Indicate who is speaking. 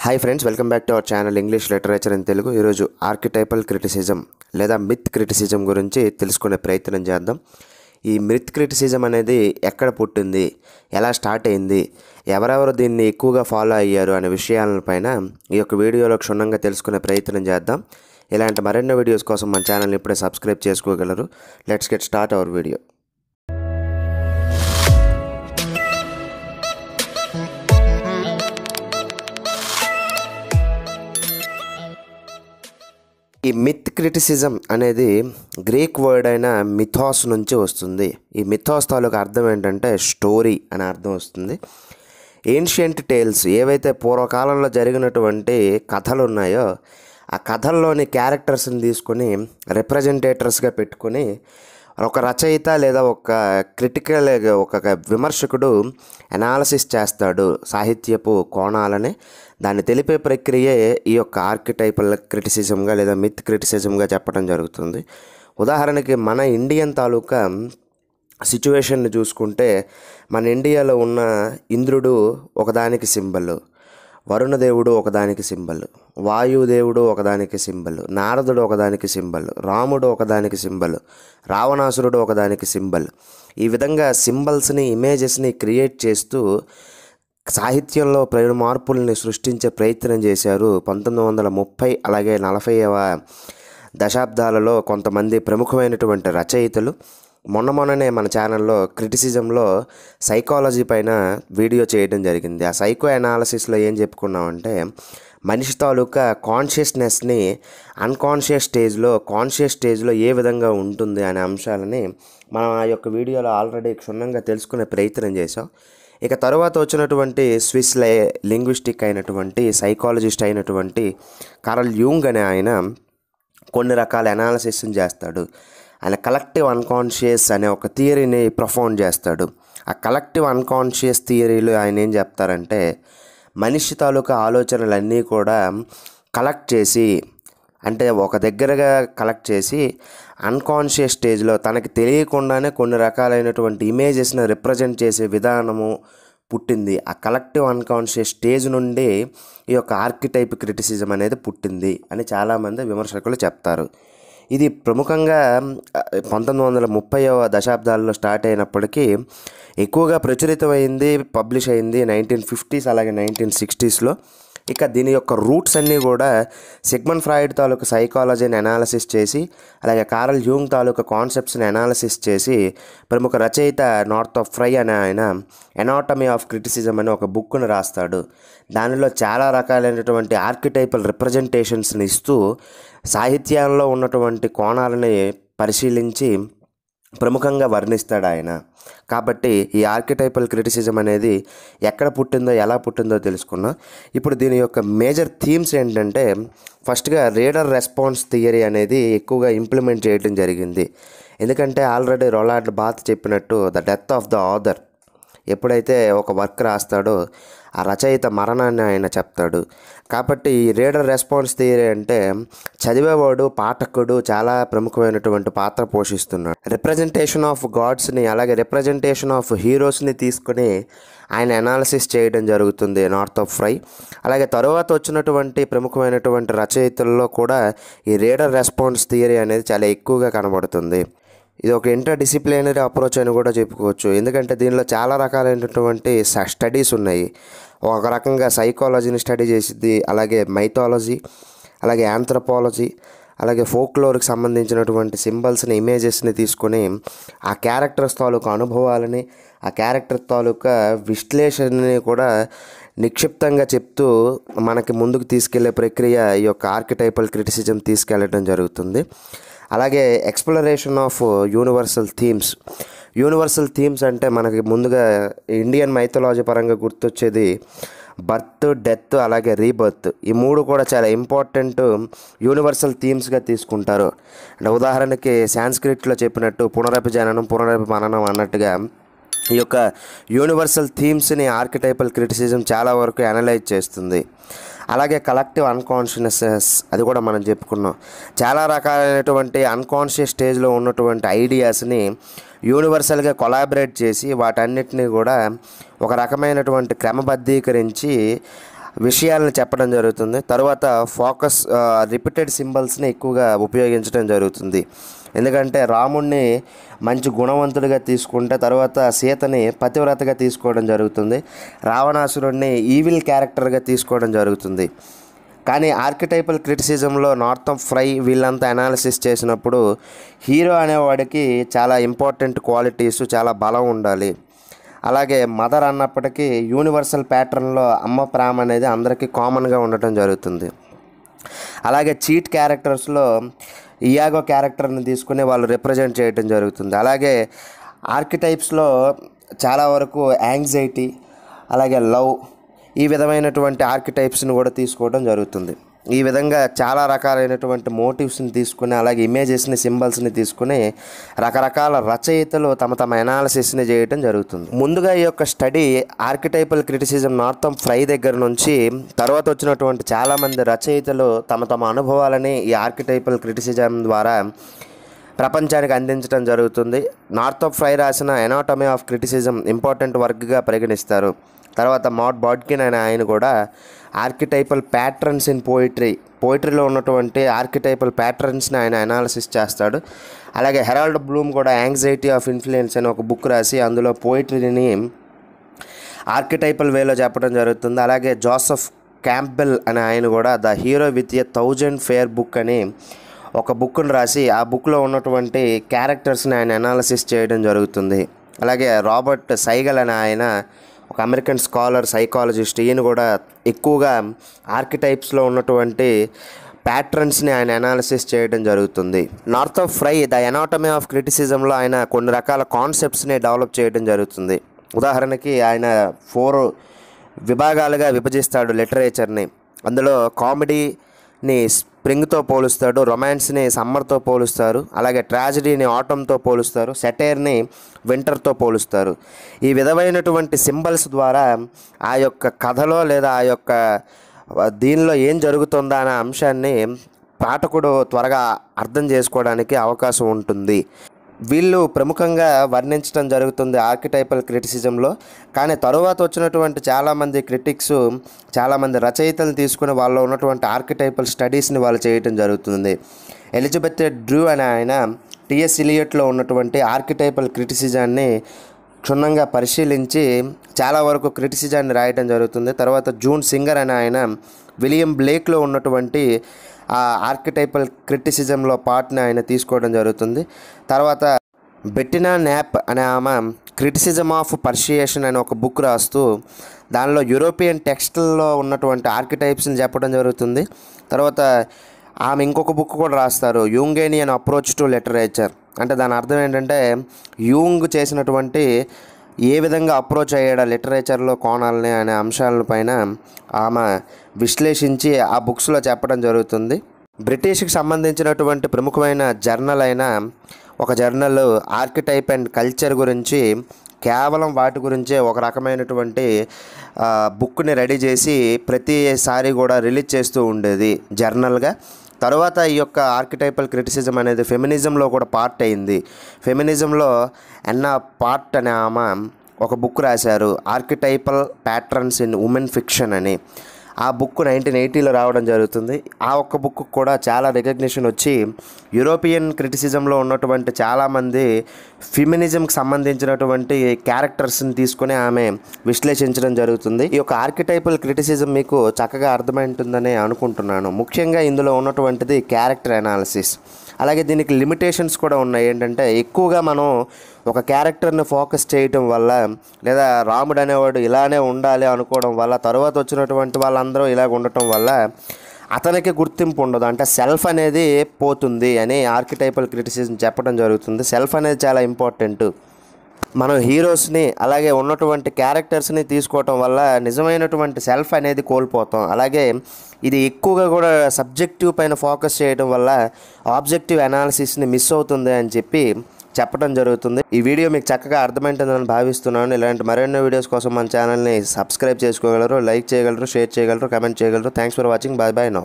Speaker 1: Hi friends, welcome back to our channel English literature in Telugu. ఈరోజు ఆర్కిటైపల్ criticism లేదా myth criticism గురించి తెలుసుకునే ప్రయత్నం చేద్దాం. ఈ మిత్ క్రిటిసిజం అనేది ఎక్కడ పుట్టింది, ఎలా స్టార్ట్ అయింది, ఎవరెవరు దీన్ని ఎక్కువగా ఫాలో అయ్యారు అనే విషయాలపైన ఈ యొక్క వీడియోలో క్షుణ్ణంగా తెలుసుకునే ప్రయత్నం చేద్దాం. ఇలాంటి మరెన్నో వీడియోస్ కోసం మన ఛానల్ని ఇప్పుడే సబ్స్క్రైబ్ చేసుకోగలరు. Let's get start our video. ఈ మిత్ క్రిటిసిజం అనేది గ్రీక్ వర్డ్ అయిన మిథాస్ నుంచి వస్తుంది. ఈ మిథాస్ తాలూకు అర్థం ఏంటంటే స్టోరీ అనే అర్థం వస్తుంది. ఏన్షియంట్ టేల్స్, ఏవైతే పూర్వకాలంలో జరిగినటువంటి కథలు ఉన్నాయో ఆ కథల్లోని క్యారెక్టర్స్ని తీసుకొని రిప్రజెంటేటర్స్గా పెట్టుకొని ఒక రచయిత లేదా ఒక క్రిటికల్ ఒక విమర్శకుడు అనాలసిస్ చేస్తాడు సాహిత్యపు కోణాలని. దాన్ని తెలిపే ప్రక్రియే ఈ యొక్క ఆర్కిటైపల్ క్రిటిసిజంగా లేదా మిత్ క్రిటిసిజంగా చెప్పడం జరుగుతుంది. ఉదాహరణకి మన ఇండియన్ తాలూకా సిచ్యువేషన్ని చూసుకుంటే, మన ఇండియాలో ఉన్న ఇంద్రుడు ఒకదానికి సింబల్, వరుణదేవుడు ఒకదానికి సింబల్, వాయుదేవుడు ఒకదానికి సింబల్, నారదుడు ఒకదానికి సింబల్, రాముడు ఒకదానికి సింబల్, రావణాసురుడు ఒకదానికి సింబల్. ఈ విధంగా సింబల్స్ని, ఇమేజెస్ని క్రియేట్ చేస్తూ సాహిత్యంలో మార్పుల్ని సృష్టించే ప్రయత్నం చేశారు 1930 అలాగే 40వ దశాబ్దాలలో కొంతమంది ప్రముఖమైనటువంటి రచయితలు. మొన్ననే మన ఛానల్లో క్రిటిసిజంలో సైకాలజీ పైన వీడియో చేయడం జరిగింది. ఆ సైకో అనాలిసిస్లో ఏం చెప్పుకున్నామంటే, మనిషి తాలూకా కాన్షియస్నెస్ని అన్కాన్షియస్ కాన్షియస్ స్టేజ్లో ఏ విధంగా ఉంటుంది అనే అంశాలని మనం ఆ యొక్క వీడియోలో ఆల్రెడీ క్షుణ్ణంగా తెలుసుకునే ప్రయత్నం చేసాం. ఇక తరువాత వచ్చినటువంటి స్విస్ లింగ్విస్టిక్ అయినటువంటి సైకాలజిస్ట్ అయినటువంటి కార్ల్ యూంగ్ అనే ఆయన కొన్ని రకాల అనాలిసిస్ని చేస్తాడు. ఆయన కలెక్టివ్ అన్కాన్షియస్ అనే ఒక థియరీని ప్రొఫౌండ్ చేస్తాడు. ఆ కలెక్టివ్ అన్కాన్షియస్ థియరీలో ఆయన ఏం చెప్తారంటే, మనిషి తాలూకా ఆలోచనలన్నీ కూడా కలెక్ట్ చేసి, అంటే ఒక దగ్గరగా కలెక్ట్ చేసి అన్కాన్షియస్ స్టేజ్లో తనకి తెలియకుండానే కొన్ని రకాలైనటువంటి ఇమేజెస్ని రిప్రజెంట్ చేసే విధానము పుట్టింది. ఆ కలెక్టివ్ అన్కాన్షియస్ స్టేజ్ నుండి ఈ యొక్క ఆర్కిటైప్ క్రిటిసిజం అనేది పుట్టింది అని చాలామంది విమర్శకులు చెప్తారు. ఇది ప్రముఖంగా 1930వ దశాబ్దాల్లో స్టార్ట్ అయినప్పటికీ ఎక్కువగా ప్రచురితమైంది, పబ్లిష్ అయింది 1950s అలాగే 1960sలో. ఇక దీని యొక్క రూట్స్ అన్నీ కూడా సిగ్మండ్ ఫ్రాయిడ్ తాలూకు సైకాలజీని అనాలిసిస్ చేసి, అలాగే కార్ల్ యూంగ్ తాలూకు కాన్సెప్ట్స్ని అనాలిసిస్ చేసి ప్రముఖ రచయిత నార్థప్ ఫ్రై అనే ఆయన ఎనాటమీ ఆఫ్ క్రిటిసిజం అనే ఒక బుక్ను రాస్తాడు. దానిలో చాలా రకాలైనటువంటి ఆర్కిటైపల్ రిప్రజెంటేషన్స్ని ఇస్తూ సాహిత్యంలో ఉన్నటువంటి కోణాలని పరిశీలించి ప్రముఖంగా వర్ణిస్తాడు ఆయన. కాబట్టి ఈ ఆర్కిటైపల్ క్రిటిసిజం అనేది ఎక్కడ పుట్టిందో, ఎలా పుట్టిందో తెలుసుకున్నాం. ఇప్పుడు దీని యొక్క మేజర్ థీమ్స్ ఏంటంటే, ఫస్ట్గా రీడర్ రెస్పాన్స్ థియరీ అనేది ఎక్కువగా ఇంప్లిమెంట్ చేయడం జరిగింది. ఎందుకంటే ఆల్రెడీ రొలాండ్ బార్త్ చెప్పినట్టు the death of the author, ఎప్పుడైతే ఒక వర్క్ రాస్తాడో ఆ రచయిత మరణాన్ని ఆయన చెప్తాడు. కాబట్టి ఈ రీడర్ రెస్పాన్స్ థియరీ అంటే చదివేవాడు, పాఠకుడు చాలా ప్రముఖమైనటువంటి పాత్ర పోషిస్తున్నాడు. రిప్రజెంటేషన్ ఆఫ్ గాడ్స్ని అలాగే రిప్రజెంటేషన్ ఆఫ్ హీరోస్ని తీసుకుని ఆయన అనాలిసిస్ చేయడం జరుగుతుంది నార్థప్ ఫ్రై. అలాగే తరువాత వచ్చినటువంటి ప్రముఖమైనటువంటి రచయితల్లో కూడా ఈ రీడర్ రెస్పాన్స్ థియరీ అనేది చాలా ఎక్కువగా కనబడుతుంది. ఇది ఒక ఇంటర్ డిసిప్లినరీ అప్రోచ్ అని కూడా చెప్పుకోవచ్చు. ఎందుకంటే దీనిలో చాలా రకాలైనటువంటి స్టడీస్ ఉన్నాయి. ఒక రకంగా సైకాలజీని స్టడీ చేసిద్ది, అలాగే మైథాలజీ, అలాగే ఆంథ్రపాలజీ, అలాగే ఫోక్లోర్కి సంబంధించినటువంటి సింబల్స్ని, ఇమేజెస్ని తీసుకొని ఆ క్యారెక్టర్స్ తాలూకా అనుభవాలని, ఆ క్యారెక్టర్ తాలూకా విశ్లేషణని కూడా నిక్షిప్తంగా చెప్తూ మనకి ముందుకు తీసుకెళ్లే ప్రక్రియ ఈ యొక్క ఆర్కిటైపల్ క్రిటిసిజం తీసుకెళ్లడం జరుగుతుంది. అలాగే ఎక్స్ప్లోరేషన్ ఆఫ్ యూనివర్సల్ థీమ్స్ అంటే మనకి ముందుగా ఇండియన్ మైథాలజీ పరంగా గుర్తొచ్చేది బర్త్, డెత్, అలాగే రీబర్త్. ఈ మూడు కూడా చాలా ఇంపార్టెంట్ యూనివర్సల్ థీమ్స్గా తీసుకుంటారు. అంటే ఉదాహరణకి సాంస్క్రిట్లో చెప్పినట్టు పునరపి జననం, పునరపి మననం అన్నట్టుగా ఈ యొక్క యూనివర్సల్ థీమ్స్ని ఆర్కిటైపల్ క్రిటిసిజం చాలా వరకు అనలైజ్ చేస్తుంది. అలాగే కలెక్టివ్ అన్కాన్షియస్నెస్, అది కూడా మనం చెప్పుకున్నాం. చాలా రకాలైనటువంటి అన్కాన్షియస్ స్టేజ్లో ఉన్నటువంటి ఐడియాస్ని యూనివర్సల్గా కొలాబరేట్ చేసి వాటన్నిటిని కూడా ఒక రకమైనటువంటి క్రమబద్ధీకరించి విషయాలను చెప్పడం జరుగుతుంది. తర్వాత ఫోకస్ రిపీటెడ్ సింబల్స్ని ఎక్కువగా ఉపయోగించడం జరుగుతుంది. ఎందుకంటే రాముణ్ణి మంచి గుణవంతుడిగా తీసుకుంటే తర్వాత సీతని పతివ్రతగా తీసుకోవడం జరుగుతుంది, రావణాసురుడిని ఈవిల్ క్యారెక్టర్గా తీసుకోవడం జరుగుతుంది. కానీ ఆర్కిటైపల్ క్రిటిసిజంలో నార్థన్ ఫ్రై వీళ్ళంతా అనాలిసిస్ చేసినప్పుడు హీరో అనేవాడికి చాలా ఇంపార్టెంట్ క్వాలిటీస్, చాలా బలం ఉండాలి. అలాగే మదర్ అన్నప్పటికీ యూనివర్సల్ ప్యాటర్న్లో అమ్మ ప్రేమ అనేది అందరికీ కామన్గా ఉండటం జరుగుతుంది. అలాగే చీట్ క్యారెక్టర్స్లో ఇయాగో క్యారెక్టర్ని తీసుకుని వాళ్ళు రిప్రజెంట్ చేయడం జరుగుతుంది. అలాగే ఆర్కిటైప్స్లో చాలా వరకు యాంగ్జైటీ, అలాగే లవ్, ఈ విధమైనటువంటి ఆర్కిటైప్స్ని కూడా తీసుకోవడం జరుగుతుంది. ఈ విధంగా చాలా రకాలైనటువంటి మోటివ్స్ని తీసుకుని, అలాగే ఇమేజెస్ని, సింబల్స్ని తీసుకుని రకరకాల రచయితలు తమ తమ అనాలిసిస్ని చేయడం జరుగుతుంది. ముందుగా ఈ యొక్క స్టడీ ఆర్కిటైపల్ క్రిటిసిజం నార్థన్ ఫ్రై దగ్గర నుంచి తర్వాత వచ్చినటువంటి చాలామంది రచయితలు తమ తమ అనుభవాలని ఈ ఆర్కిటైపల్ క్రిటిసిజం ద్వారా ప్రపంచానికి అందించడం జరుగుతుంది. నార్థన్ ఫ్రై రాసిన ఎనాటమీ ఆఫ్ క్రిటిసిజం ఇంపార్టెంట్ వర్క్గా పరిగణిస్తారు. తర్వాత మాట్ బాడ్కిన్ అనే ఆయన కూడా ఆర్కిటైపల్ ప్యాటర్న్స్ ఇన్ పోయిటరీలో ఉన్నటువంటి ఆర్కిటైపల్ ప్యాటర్న్స్ని ఆయన అనాలిసిస్ చేస్తాడు. అలాగే హెరాల్డ్ బ్లూమ్ కూడా యాంగ్జైటీ ఆఫ్ ఇన్ఫ్లుయెన్స్ అని ఒక బుక్ రాసి అందులో పోయిటరీని ఆర్కిటైపల్ వేలో చెప్పడం జరుగుతుంది. అలాగే జోసెఫ్ క్యాంప్బెల్ అనే ఆయన కూడా the hero with a 1000 fair book అని ఒక బుక్ను రాసి ఆ బుక్లో ఉన్నటువంటి క్యారెక్టర్స్ని ఆయన అనాలిసిస్ చేయడం జరుగుతుంది. అలాగే రాబర్ట్ సైగల్ అనే ఆయన ఒక అమెరికన్ స్కాలర్, సైకాలజిస్ట్, ఈయన కూడా ఎక్కువగా ఆర్కిటైప్స్లో ఉన్నటువంటి ప్యాటర్న్స్ని ఆయన అనాలిసిస్ చేయడం జరుగుతుంది. Northrop Frye the anatomy of క్రిటిసిజంలో ఆయన కొన్ని రకాల కాన్సెప్ట్స్ని డెవలప్ చేయడం జరుగుతుంది. ఉదాహరణకి ఆయన 4 విభాగాలుగా విభజిస్తాడు లిటరేచర్ని. అందులో కామెడీని స్ప్రింగ్తో పోలుస్తాడు, రొమాన్స్ని సమ్మర్తో పోలుస్తారు, అలాగే ట్రాజడీని ఆటమ్తో పోలుస్తారు, సెటైర్ని వింటర్తో పోలుస్తారు. ఈ విధమైనటువంటి సింబల్స్ ద్వారా ఆ యొక్క కథలో లేదా ఆ యొక్క దీనిలో ఏం జరుగుతుందా అనే అంశాన్ని పాఠకుడు త్వరగా అర్థం చేసుకోవడానికి అవకాశం ఉంటుంది. వీళ్ళు ప్రముఖంగా వర్ణించడం జరుగుతుంది ఆర్కిటైపల్ క్రిటిసిజంలో. కానీ తరువాత వచ్చినటువంటి చాలామంది క్రిటిక్స్, చాలామంది రచయితలను తీసుకుని వాళ్ళలో ఉన్నటువంటి ఆర్కిటైపల్ స్టడీస్ని వాళ్ళు చేయటం జరుగుతుంది. ఎలిజబెత్ డ్రూ అనే ఆయన టిఎస్ ఇలియట్లో ఉన్నటువంటి ఆర్కిటైపల్ క్రిటిసిజాన్ని క్షుణ్ణంగా పరిశీలించి చాలా వరకు క్రిటిసిజాన్ని రాయటం జరుగుతుంది. తర్వాత జూన్ సింగర్ అనే ఆయన విలియం బ్లేక్లో ఉన్నటువంటి ఆ ఆర్కిటైపల్ క్రిటిసిజంలో పార్ట్ని ఆయన తీసుకోవడం జరుగుతుంది. తర్వాత బెట్టినా న్యాప్ అనే ఆమె క్రిటిసిజం ఆఫ్ పర్షియేషన్ అనే ఒక బుక్ రాస్తూ దానిలో యూరోపియన్ టెక్స్ట్లో ఉన్నటువంటి ఆర్కిటైప్స్ని చెప్పడం జరుగుతుంది. తర్వాత ఆమె ఇంకొక బుక్ కూడా రాస్తారు, యూంగేనియన్ అప్రోచ్ టు లిటరేచర్. అంటే దాని అర్థం ఏంటంటే యూంగ్ చేసినటువంటి ఏ విధంగా అప్రోచ్ అయ్యాడు లిటరేచర్లో కోణాలని అనే అంశాలపైన ఆమె విశ్లేషించి ఆ బుక్స్లో చెప్పడం జరుగుతుంది. బ్రిటిష్కి సంబంధించినటువంటి ప్రముఖమైన జర్నల్ అయిన ఒక జర్నల్ ఆర్కిటైప్ అండ్ కల్చర్ గురించి కేవలం వాటి గురించే ఒక రకమైనటువంటి బుక్ని రెడీ చేసి ప్రతిసారి కూడా రిలీజ్ చేస్తూ ఉండేది జర్నల్గా. తర్వాత ఈ యొక్క ఆర్కిటైపల్ క్రిటిసిజం అనేది ఫెమినిజంలో కూడా పార్ట్ అయింది. ఫెమినిజంలో ఎన్నా పార్ట్ అనే ఆమె ఒక బుక్ రాశారు, ఆర్కిటైపల్ ప్యాటర్న్స్ ఇన్ ఉమెన్ ఫిక్షన్ అని. ఆ బుక్ 1980లో రావడం జరుగుతుంది. ఆ ఒక్క బుక్ కూడా చాలా రికగ్నిషన్ వచ్చి యూరోపియన్ క్రిటిసిజంలో ఉన్నటువంటి చాలామంది ఫెమినిజంకి సంబంధించినటువంటి క్యారెక్టర్స్ని తీసుకుని ఆమె విశ్లేషించడం జరుగుతుంది. ఈ యొక్క ఆర్కిటైపల్ క్రిటిసిజం మీకు చక్కగా అర్థమైంటుందని అనుకుంటున్నాను. ముఖ్యంగా ఇందులో ఉన్నటువంటిది క్యారెక్టర్ అనాలిసిస్. అలాగే దీనికి లిమిటేషన్స్ కూడా ఉన్నాయి. ఏంటంటే ఎక్కువగా మనం ఒక క్యారెక్టర్ని ఫోకస్ చేయటం వల్ల లేదా రాముడు అనేవాడు ఇలానే ఉండాలి అనుకోవడం వల్ల తర్వాత వచ్చినటువంటి వాళ్ళందరూ ఇలాగ ఉండటం వల్ల అతనికి గుర్తింపు ఉండదు, అంటే సెల్ఫ్ అనేది పోతుంది అని ఆర్కిటైపల్ క్రిటిసిజం చెప్పడం జరుగుతుంది. సెల్ఫ్ అనేది చాలా ఇంపార్టెంట్. మనం హీరోస్ని అలాగే ఉన్నటువంటి క్యారెక్టర్స్ని తీసుకోవటం వల్ల నిజమైనటువంటి సెల్ఫ్ అనేది కోల్పోతాం. అలాగే ఇది ఎక్కువగా కూడా సబ్జెక్టివ్ పైన ఫోకస్ చేయడం వల్ల ఆబ్జెక్టివ్ అనాలిసిస్ని మిస్ అవుతుంది అని చెప్పడం జరుగుతుంది. ఈ వీడియో మీకు చక్కగా అర్థమైంటుందని భావిస్తున్నాను. ఇలాంటి మరెన్నో వీడియోస్ కోసం మన ఛానల్ని సబ్స్క్రైబ్ చేసుకోగలరు, లైక్ చేయగలరు, షేర్ చేయగలరు, కమెంట్ చేయగలరు. Thanks for watching. Bye bye now.